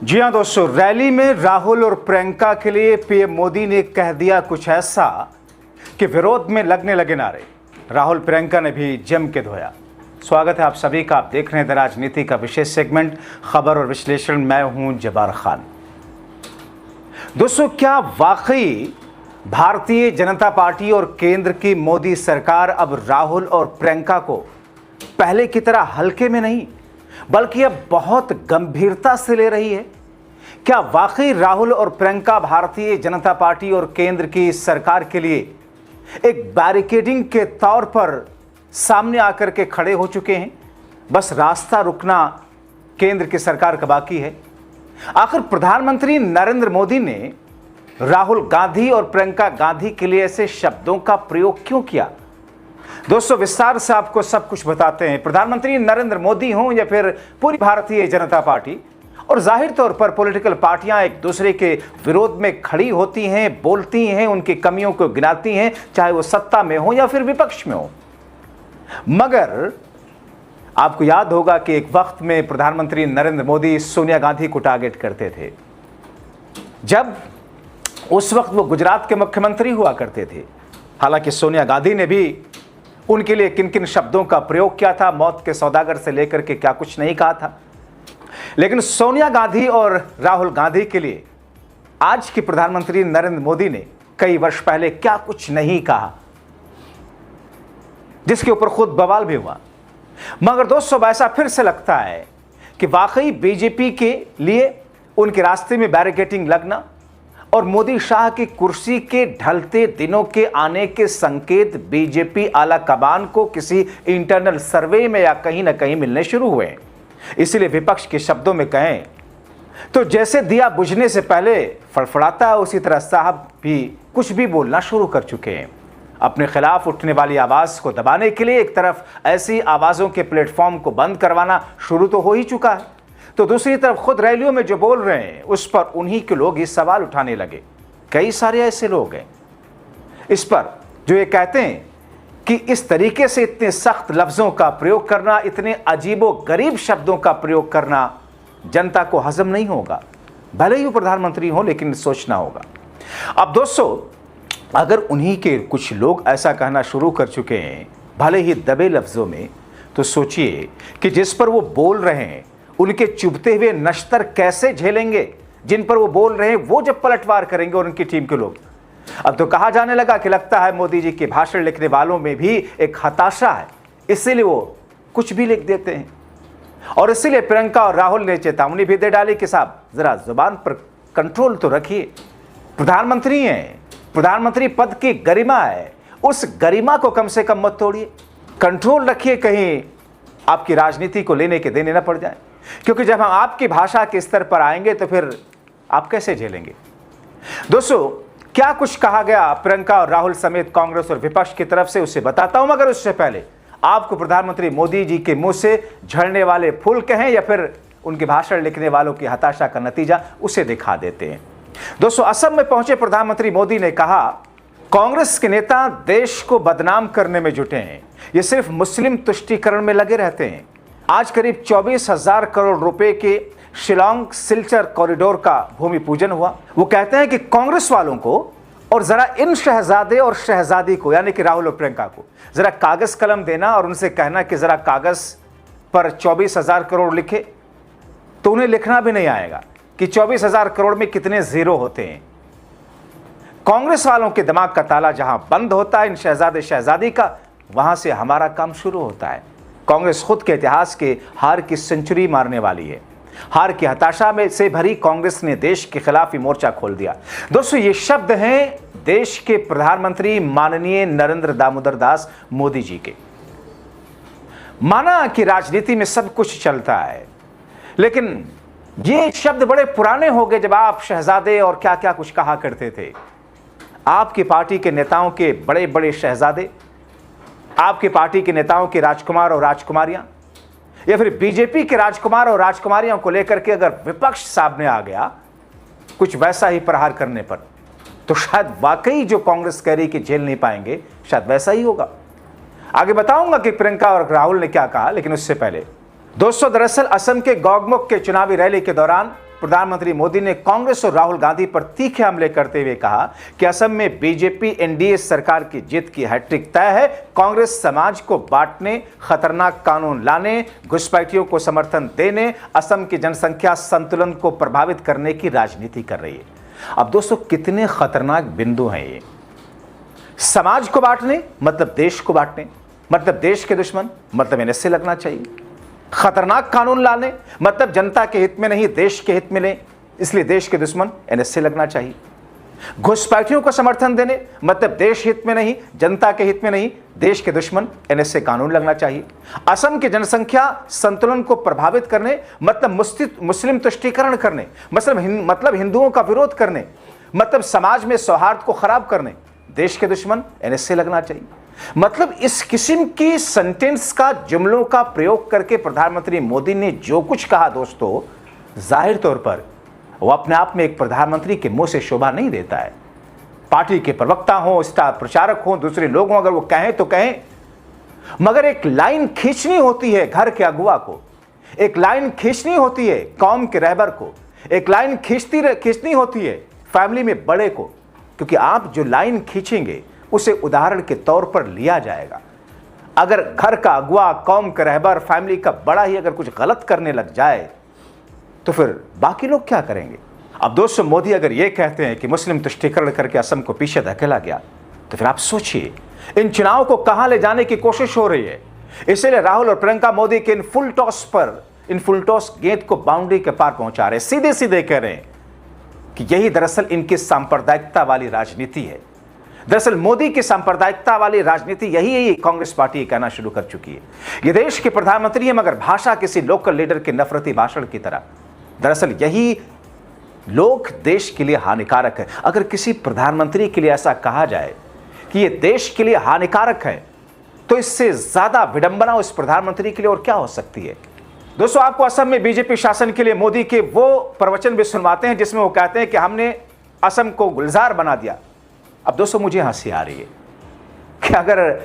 जी हाँ दोस्तों, रैली में राहुल और प्रियंका के लिए पीएम मोदी ने कह दिया कुछ ऐसा कि विरोध में लगने लगे नारे। राहुल प्रियंका ने भी जम के धोया। स्वागत है आप सभी का। आप देख रहे हैं द राजनीति का विशेष सेगमेंट खबर और विश्लेषण। मैं हूं जब्बार खान। दोस्तों, क्या वाकई भारतीय जनता पार्टी और केंद्र की मोदी सरकार अब राहुल और प्रियंका को पहले की तरह हल्के में नहीं बल्कि अब बहुत गंभीरता से ले रही है? क्या वाकई राहुल और प्रियंका भारतीय जनता पार्टी और केंद्र की सरकार के लिए एक बैरिकेडिंग के तौर पर सामने आकर के खड़े हो चुके हैं? बस रास्ता रुकना केंद्र की सरकार का बाकी है। आखिर प्रधानमंत्री नरेंद्र मोदी ने राहुल गांधी और प्रियंका गांधी के लिए ऐसे शब्दों का प्रयोग क्यों किया? दोस्तों, विस्तार से आपको सब कुछ बताते हैं। प्रधानमंत्री नरेंद्र मोदी हों या फिर पूरी भारतीय जनता पार्टी, और जाहिर तौर पर पॉलिटिकल पार्टियां एक दूसरे के विरोध में खड़ी होती हैं, बोलती हैं, उनकी कमियों को गिनाती हैं, चाहे वो सत्ता में हो या फिर विपक्ष में हो। मगर आपको याद होगा कि एक वक्त में प्रधानमंत्री नरेंद्र मोदी सोनिया गांधी को टारगेट करते थे, जब उस वक्त वो गुजरात के मुख्यमंत्री हुआ करते थे। हालांकि सोनिया गांधी ने भी उनके लिए किन किन शब्दों का प्रयोग किया था, मौत के सौदागर से लेकर के क्या कुछ नहीं कहा था। लेकिन सोनिया गांधी और राहुल गांधी के लिए आज के प्रधानमंत्री नरेंद्र मोदी ने कई वर्ष पहले क्या कुछ नहीं कहा, जिसके ऊपर खुद बवाल भी हुआ। मगर दोस्तों, ऐसा फिर से लगता है कि वाकई बीजेपी के लिए उनके रास्ते में बैरिकेडिंग लगना और मोदी शाह की कुर्सी के ढलते दिनों के आने के संकेत बीजेपी आला कमान को किसी इंटरनल सर्वे में या कहीं ना कहीं मिलने शुरू हुए हैं। इसलिए विपक्ष के शब्दों में कहें तो जैसे दिया बुझने से पहले फड़फड़ाता है, उसी तरह साहब भी कुछ भी बोलना शुरू कर चुके हैं। अपने खिलाफ उठने वाली आवाज को दबाने के लिए एक तरफ ऐसी आवाजों के प्लेटफॉर्म को बंद करवाना शुरू तो हो ही चुका है, तो दूसरी तरफ खुद रैलियों में जो बोल रहे हैं उस पर उन्हीं के लोग ही सवाल उठाने लगे। कई सारे ऐसे लोग हैं इस पर जो ये कहते हैं कि इस तरीके से इतने सख्त लफ्जों का प्रयोग करना, इतने अजीबो गरीब शब्दों का प्रयोग करना जनता को हजम नहीं होगा। भले ही वो प्रधानमंत्री हो, लेकिन सोचना होगा। अब दोस्तों, अगर उन्हीं के कुछ लोग ऐसा कहना शुरू कर चुके हैं, भले ही दबे लफ्जों में, तो सोचिए कि जिस पर वो बोल रहे हैं उनके चुभते हुए नश्तर कैसे झेलेंगे जिन पर वो बोल रहे हैं, वो जब पलटवार करेंगे और उनकी टीम के लोग। अब तो कहा जाने लगा कि लगता है मोदी जी के भाषण लिखने वालों में भी एक हताशा है, इसीलिए वो कुछ भी लिख देते हैं। और इसीलिए प्रियंका और राहुल ने चेतावनी भी दे डाली कि साहब जरा जुबान पर कंट्रोल तो रखिए। प्रधानमंत्री हैं, प्रधानमंत्री पद की गरिमा है, उस गरिमा को कम से कम मत तोड़िए, कंट्रोल रखिए, कहीं आपकी राजनीति को लेने के देने न पड़ जाए। क्योंकि जब हम आपकी भाषा के स्तर पर आएंगे तो फिर आप कैसे झेलेंगे? दोस्तों, क्या कुछ कहा गया प्रियंका और राहुल समेत कांग्रेस और विपक्ष की तरफ से, उसे बताता हूं। मगर उससे पहले आपको प्रधानमंत्री मोदी जी के मुंह से झड़ने वाले फूल कहें या फिर उनके भाषण लिखने वालों की हताशा का नतीजा, उसे दिखा देते हैं। दोस्तों, असम में पहुंचे प्रधानमंत्री मोदी ने कहा, कांग्रेस के नेता देश को बदनाम करने में जुटे हैं, ये सिर्फ मुस्लिम तुष्टीकरण में लगे रहते हैं। आज करीब 24,000 करोड़ रुपए के शिलांग सिलचर कॉरिडोर का भूमि पूजन हुआ। वो कहते हैं कि कांग्रेस वालों को और जरा इन शहजादे और शहजादी को, यानी कि राहुल और प्रियंका को, जरा कागज कलम देना और उनसे कहना कि जरा कागज पर 24,000 करोड़ लिखे, तो उन्हें लिखना भी नहीं आएगा कि 24,000 करोड़ में कितने जीरो होते हैं। कांग्रेस वालों के दिमाग का ताला जहां बंद होता है इन शहजादे शहजादी का, वहां से हमारा काम शुरू होता है। कांग्रेस खुद के इतिहास के हार की सेंचुरी मारने वाली है। हार की हताशा में से भरी कांग्रेस ने देश के खिलाफ ही मोर्चा खोल दिया। दोस्तों, ये शब्द हैं देश के प्रधानमंत्री माननीय नरेंद्र दामोदर दास मोदी जी के। माना कि राजनीति में सब कुछ चलता है, लेकिन ये शब्द बड़े पुराने हो गए। जब आप शहजादे और क्या क्या कुछ कहा करते थे, आपकी पार्टी के नेताओं के बड़े बड़े शहजादे, आपकी पार्टी के नेताओं के राजकुमार और राजकुमारियां, या फिर बीजेपी के राजकुमार और राजकुमारियों को लेकर के अगर विपक्ष सामने आ गया कुछ वैसा ही प्रहार करने पर, तो शायद वाकई जो कांग्रेस कह रही कि झेल नहीं पाएंगे, शायद वैसा ही होगा। आगे बताऊंगा कि प्रियंका और राहुल ने क्या कहा, लेकिन उससे पहले दोस्तों, दरअसल असम के गौगमुख के चुनावी रैली के दौरान प्रधानमंत्री मोदी ने कांग्रेस और राहुल गांधी पर तीखे हमले करते हुए कहा कि असम में बीजेपी एनडीए सरकार की जीत की हैट्रिक तय है। कांग्रेस समाज को बांटने, खतरनाक कानून लाने, घुसपैठियों को समर्थन देने, असम की जनसंख्या संतुलन को प्रभावित करने की राजनीति कर रही है। अब दोस्तों, कितने खतरनाक बिंदु हैं ये। समाज को बांटने मतलब देश को बांटने, मतलब देश के दुश्मन, मतलब एनएसए लगना चाहिए। खतरनाक कानून लाने मतलब जनता के हित में नहीं, देश के हित में नहीं, इसलिए देश के दुश्मन, एनएसए लगना चाहिए। घुसपैठियों को समर्थन देने मतलब देश हित में नहीं, जनता के हित में नहीं, देश के दुश्मन, एनएसए कानून लगना चाहिए। असम की जनसंख्या संतुलन को प्रभावित करने मतलब मुस्लिम तुष्टीकरण करने, मतलब हिंदुओं का विरोध करने, मतलब समाज में सौहार्द को खराब करने, देश के दुश्मन, एनएसए लगना चाहिए। मतलब इस किस्म की सेंटेंस का, जुमलों का प्रयोग करके प्रधानमंत्री मोदी ने जो कुछ कहा दोस्तों, जाहिर तौर पर वो अपने आप में एक प्रधानमंत्री के मुंह से शोभा नहीं देता है। पार्टी के प्रवक्ता हो, स्टार प्रचारक हो, दूसरे लोग हों, अगर वो कहें तो कहें, मगर एक लाइन खींचनी होती है घर के अगुवा को, एक लाइन खींचनी होती है कौम के रहबर को, एक लाइन खींचनी होती है फैमिली में बड़े को, क्योंकि आप जो लाइन खींचेंगे उसे उदाहरण के तौर पर लिया जाएगा। अगर घर का अगुआ, कौम का रहबर, फैमिली का बड़ा ही अगर कुछ गलत करने लग जाए तो फिर बाकी लोग क्या करेंगे। अब दोस्तों, मोदी अगर ये कहते हैं कि मुस्लिम तुष्टीकरण करके असम को पीछे धकेला गया, तो फिर आप सोचिए इन चुनाव को कहां ले जाने की कोशिश हो रही है। इसलिए राहुल और प्रियंका मोदी के इन फुल टॉस गेंद को बाउंड्री के पार पहुंचा रहे, सीधे सीधे कह रहे हैं कि यही दरअसल इनकी सांप्रदायिकता वाली राजनीति है। दरअसल मोदी की सांप्रदायिकता वाली राजनीति यही कांग्रेस पार्टी कहना शुरू कर चुकी है। ये देश के प्रधानमंत्री है, मगर भाषा किसी लोकल लीडर के नफरती भाषण की तरह। दरअसल यही लोग देश के लिए हानिकारक है। अगर किसी प्रधानमंत्री के लिए ऐसा कहा जाए कि ये देश के लिए हानिकारक है, तो इससे ज्यादा विडंबना उस प्रधानमंत्री के लिए और क्या हो सकती है। दोस्तों, आपको असम में बीजेपी शासन के लिए मोदी के वो प्रवचन भी सुनवाते हैं जिसमें वो कहते हैं कि हमने असम को गुलजार बना दिया। अब दोस्तों, मुझे हंसी आ रही है कि अगर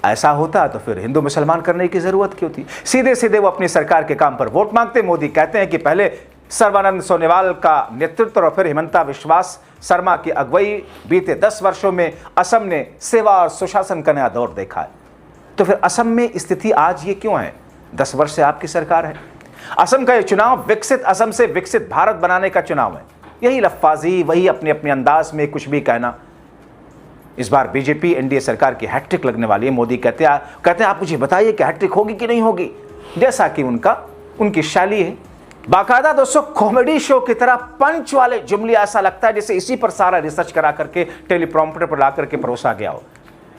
ऐसा होता तो फिर हिंदू मुसलमान करने की जरूरत क्यों थी। सीधे सीधे वो अपनी सरकार के काम पर वोट मांगते। मोदी कहते हैं कि पहले सर्बानंद सोनोवाल का नेतृत्व और फिर हिमंता विश्वास शर्मा की अगुवाई बीते 10 वर्षों में असम ने सेवा और सुशासन का नया दौर देखा है। तो फिर असम में स्थिति आज ये क्यों है? 10 वर्ष से आपकी सरकार है। असम का ये चुनाव विकसित असम से विकसित भारत बनाने का चुनाव है। यही लफ्फाजी, वही अपने अपने अंदाज में कुछ भी कहना। इस बार बीजेपी एनडीए सरकार की हैट्रिक लगने वाली है। मोदी कहते हैं आप मुझे बताइए कि हैट्रिक होगी कि नहीं होगी, जैसा कि उनकी शैली है। बाकायदा दोस्तों, कॉमेडी शो की तरह पंच वाले जुमले, ऐसा लगता है जैसे इसी पर सारा रिसर्च करा करके टेलीप्रॉम्प्टर पर ला करके परोसा गया हो,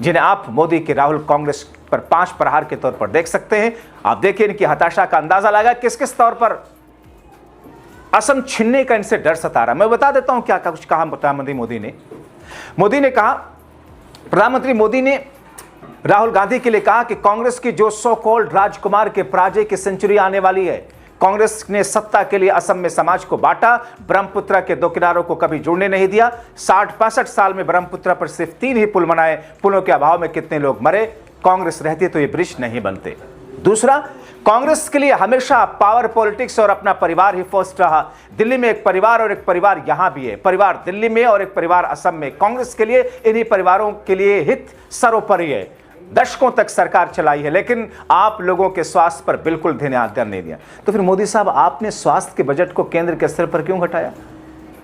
जिन्हें आप मोदी के राहुल कांग्रेस पर 5 प्रहार के तौर पर देख सकते हैं। आप देखिए इनकी हताशा का अंदाजा लगा किस किस तौर पर असम छीनने का इनसे डर सता रहा। मैं बता देता हूं क्या कुछ कहा प्रधानमंत्री मोदी ने राहुल गांधी के लिए कहा कि कांग्रेस की जो सो कॉल्ड राजकुमार के पराजय की सेंचुरी आने वाली है। कांग्रेस ने सत्ता के लिए असम में समाज को बांटा, ब्रह्मपुत्र के 2 किनारों को कभी जुड़ने नहीं दिया। 60-65 साल में ब्रह्मपुत्र पर सिर्फ 3 ही पुल बनाए। पुलों के अभाव में कितने लोग मरे। कांग्रेस रहती तो ये ब्रिज नहीं बनते। दूसरा, कांग्रेस के लिए हमेशा पावर पॉलिटिक्स और अपना परिवार ही फर्स्ट रहा। दिल्ली में एक परिवार और एक परिवार यहां भी है, परिवार दिल्ली में और एक परिवार असम में। कांग्रेस के लिए इन्हीं परिवारों के लिए हित सर्वोपरि है। दशकों तक सरकार चलाई है, लेकिन आप लोगों के स्वास्थ्य पर बिल्कुल ध्यान नहीं दिया। तो फिर मोदी साहब, आपने स्वास्थ्य के बजट को केंद्र के स्तर पर क्यों घटाया?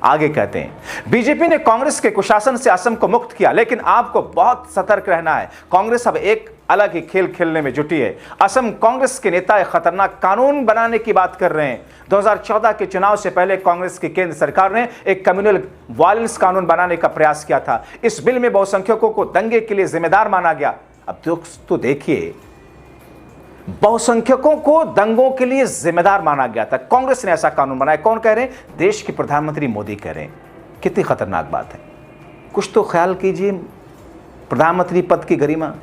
आगे कहते हैं, बीजेपी ने कांग्रेस के कुशासन से असम को मुक्त किया, लेकिन आपको बहुत सतर्क रहना है। कांग्रेस अब एक अलग ही खेल खेलने में जुटी है। असम कांग्रेस के नेता एक खतरनाक कानून बनाने की बात कर रहे हैं। 2014 के चुनाव से पहले कांग्रेस की केंद्र सरकार ने एक कम्युनल वायलेंस कानून बनाने का प्रयास किया था। इस बिल में बहुसंख्यकों को दंगे के लिए जिम्मेदार माना गया। अब दोस्तों देखिए, बहुसंख्यकों को दंगों के लिए जिम्मेदार माना गया था। कांग्रेस ने ऐसा कानून बनाया। कौन कह रहे हैं? देश के प्रधानमंत्री मोदी कह रहे हैं। कितनी खतरनाक बात है। कुछ तो ख्याल कीजिए प्रधानमंत्री पद की गरिमा।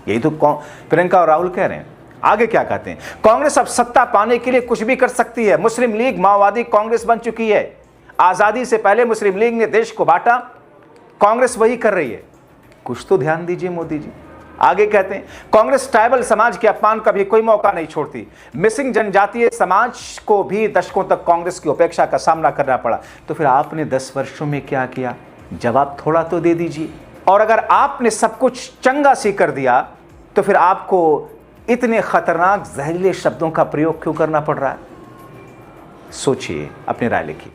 यही तो प्रियंका और राहुल कह रहे हैं। आगे क्या कहते हैं? कांग्रेस अब सत्ता पाने के लिए कुछ भी कर सकती है। मुस्लिम लीग माओवादी कांग्रेस बन चुकी है। आजादी से पहले मुस्लिम लीग ने देश को बांटा, कांग्रेस वही कर रही है। कुछ तो ध्यान दीजिए मोदी जी। आगे कहते हैं, कांग्रेस ट्राइबल समाज के अपमान का भी कोई मौका नहीं छोड़ती। मिसिंग जनजातीय समाज को भी दशकों तक कांग्रेस की उपेक्षा का सामना करना पड़ा। तो फिर आपने 10 वर्षों में क्या किया? जवाब थोड़ा तो दे दीजिए। और अगर आपने सब कुछ चंगा सी कर दिया तो फिर आपको इतने खतरनाक जहरीले शब्दों का प्रयोग क्यों करना पड़ रहा है? सोचिए, अपनी राय लिखिए।